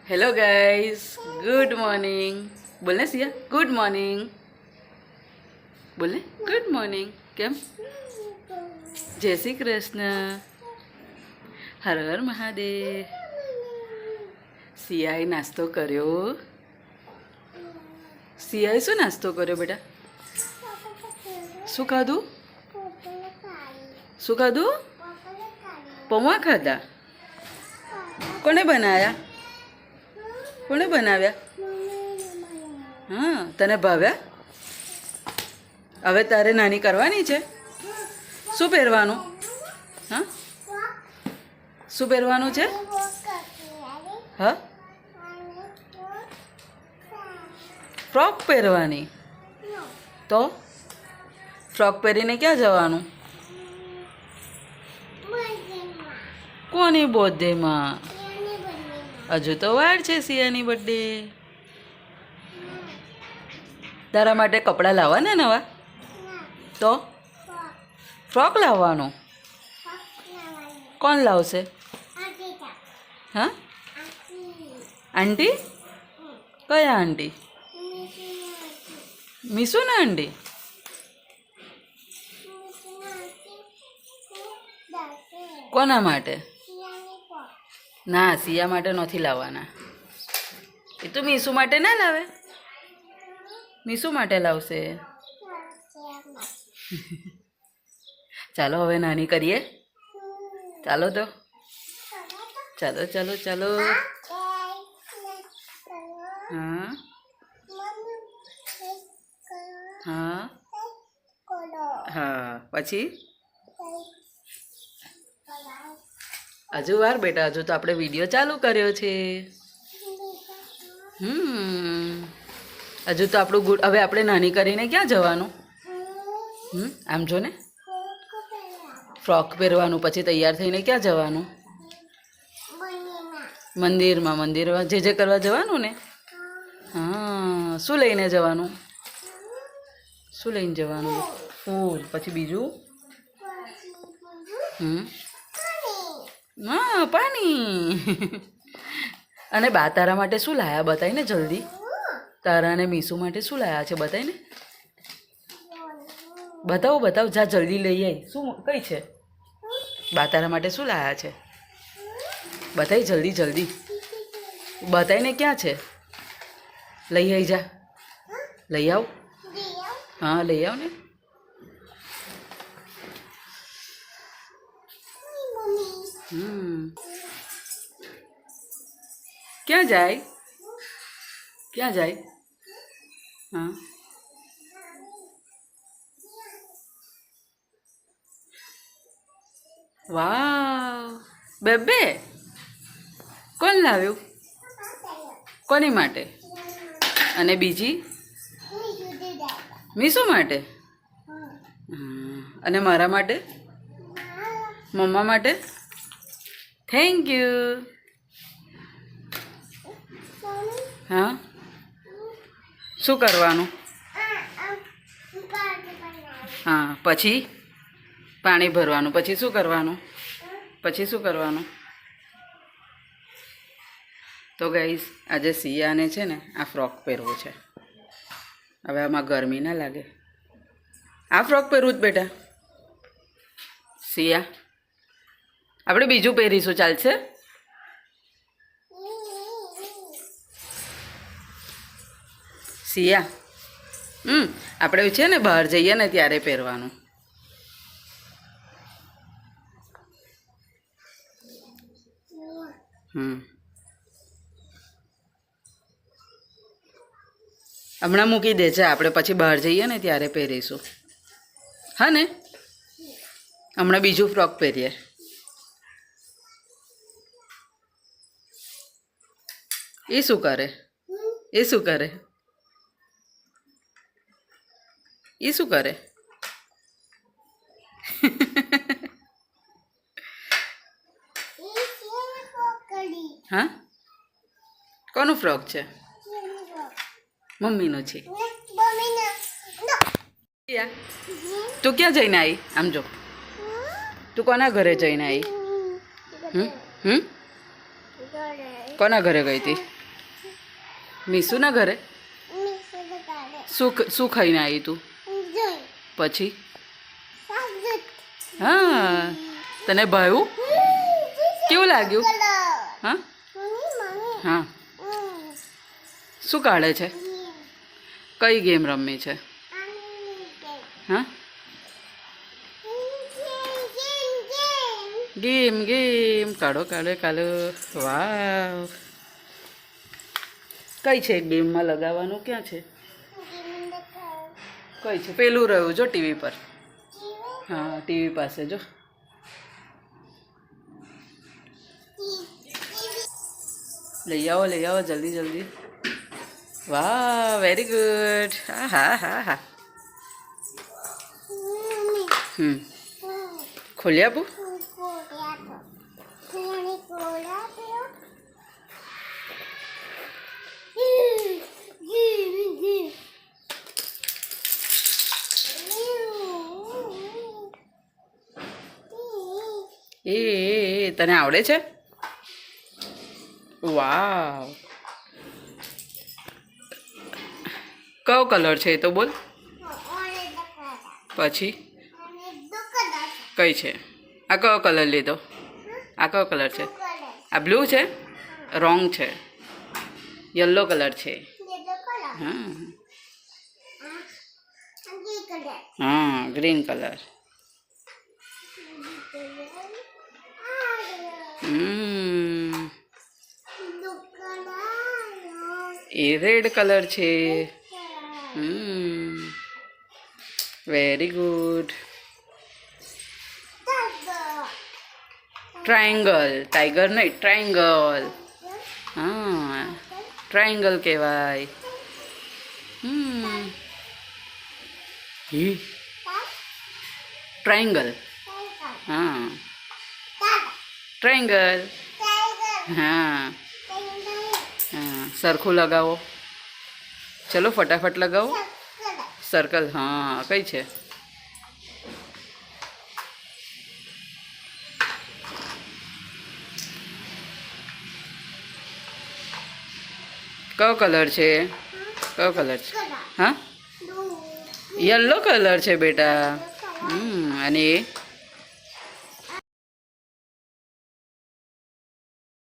Hello guys, good morning. बोलने Siya good morning. बोलने good morning. केम? जय श्री कृष्ण। हर हर महादेव। सियाए नास्तो कर्यो? सियाए शू नास्तो कर्यो बेटा? शू खाधु? शू खाधु? पौवा खाधा? कोने बनाया? कोने बनाव्या? हाँ, तने भाव्या? હવે તારે નાની કરવાની છે? શું પહેરવાનું? હા, શું પહેરવાનું છે? હા, ફ્રોક પહેરવાની. તો ફ્રોક પહેરીને ક્યાં જવાનું? કોની બર્થડેમાં? હજુ તો વાર છે સિયાની બર્થડે. તારા માટે કપડાં લાવવાના નવા? તો ફ્રોક લાવવાનો. કોણ લાવશે? હા, આંટી? કયા આંટી? મીસુના આંટી? કોના માટે? ના, સિયા માટે નથી લાવવાના. એ તો મીસુ માટે ના લાવે. મીસુ માટે લાવશે. ચાલો હવે નાની કરીએ. ચાલો તો, ચાલો ચાલો ચાલો. હા હા હા, પછી હજુ વાર બેટા, હજુ તો આપણે વિડીયો ચાલુ કર્યો છે. હજુ તો આપણું ગુડ. હવે આપણે નાની કરીને ક્યાં જવાનું? આમ જો ને, ફ્રોક પહેરવાનું, પછી તૈયાર થઈને ક્યાં જવાનું? મંદિરમાં. મંદિરમાં જે કરવા જવાનું ને? હા. શું લઈને જવાનું? શું લઈને જવાનું? ફૂલ. પછી બીજું? હા, પાણી. અને બા તારા માટે શું લાયા? બતાય ને જલ્દી. તારા અને મીસુ માટે શું લાયા છે? બતાય ને. બતાવો બતાવો, જા જલ્દી લઈ આવી. શું કઈ છે? બા તારા માટે શું લાયા છે? બતાય જલ્દી જલ્દી. બતાય ને ક્યાં છે? લઈ આવી જા. લઈ આવ. હા, લઈ આવ ને. ક્યાં જાય? ક્યાં જાય? હા, વાવ. બેબે કોણ લાવ્યું? કોની માટે? અને બીજી? મીસુ માટે. અને મારા માટે? મમ્મા માટે? Thank you. હા, શું કરવાનું? હા, પછી પાણી ભરવાનું. પછી શું કરવાનું? પછી શું કરવાનું? તો ગાઈસ, આજે સિયાને છે ને આ ફ્રોક પહેરવું છે. હવે આમાં ગરમી ના લાગે. આ ફ્રોક પહેરવું જ બેટા. સિયા, આપણે બીજું પહેરીશું, ચાલશે? સિયા, આપણે છે ને બહાર જઈએ ને ત્યારે પહેરવાનું. હમણાં મૂકી દે છે, આપણે પછી બહાર જઈએ ને ત્યારે પહેરીશું. હા ને? હમણાં બીજું ફ્રોક પહેરીએ. એ શું કરે? એ શું કરે? એ શું કરે? હા, કોનું ફ્રોક છે? મમ્મીનો છે. તું ક્યાં જઈને આવી? આમ જો, તું કોના ઘરે જઈને આવી? કોના ઘરે ગઈ હતી? મીસુના ઘરે શું ખાઈને આવી તું પછી હા તને ભાવ્યું કેવું લાગ્યું હા હા શું કાઢે છે કઈ ગેમ રમવી છે હા ગેમ ગેમ કાઢો કાઢો કાઢો વાવ કઈ છે ગેમમાં લગાવવાનું ક્યાં છે કઈ છે પેલું રહ્યું જો ટીવી પર હા ટીવી પાસે જો લઈ આવો જલ્દી જલ્દી વાહ વેરી ગુડ હા હા હા હા ખોલી આપું એ તને આવડે છે વાવ કયો કલર છે એ તો બોલ પછી કઈ છે આ કયો કલર લીધો આ કયો કલર છે આ બ્લુ છે રોંગ છે યલો કલર છે હા હા ગ્રીન કલર એ રેડ કલર છે વેરી ગુડ ટ્રાયંગલ ટાઈગર નહીં ટ્રાયંગલ હા ટ્રાયંગલ કહેવાય ટ્રાયંગલ હા ટ્રાયંગલ હા હા સરખું લગાવો ચલો ફટાફટ લગાવો સર્કલ હા કઈ છે કયો કલર છે કયો કલર છે હા યલો કલર છે બેટા અને એ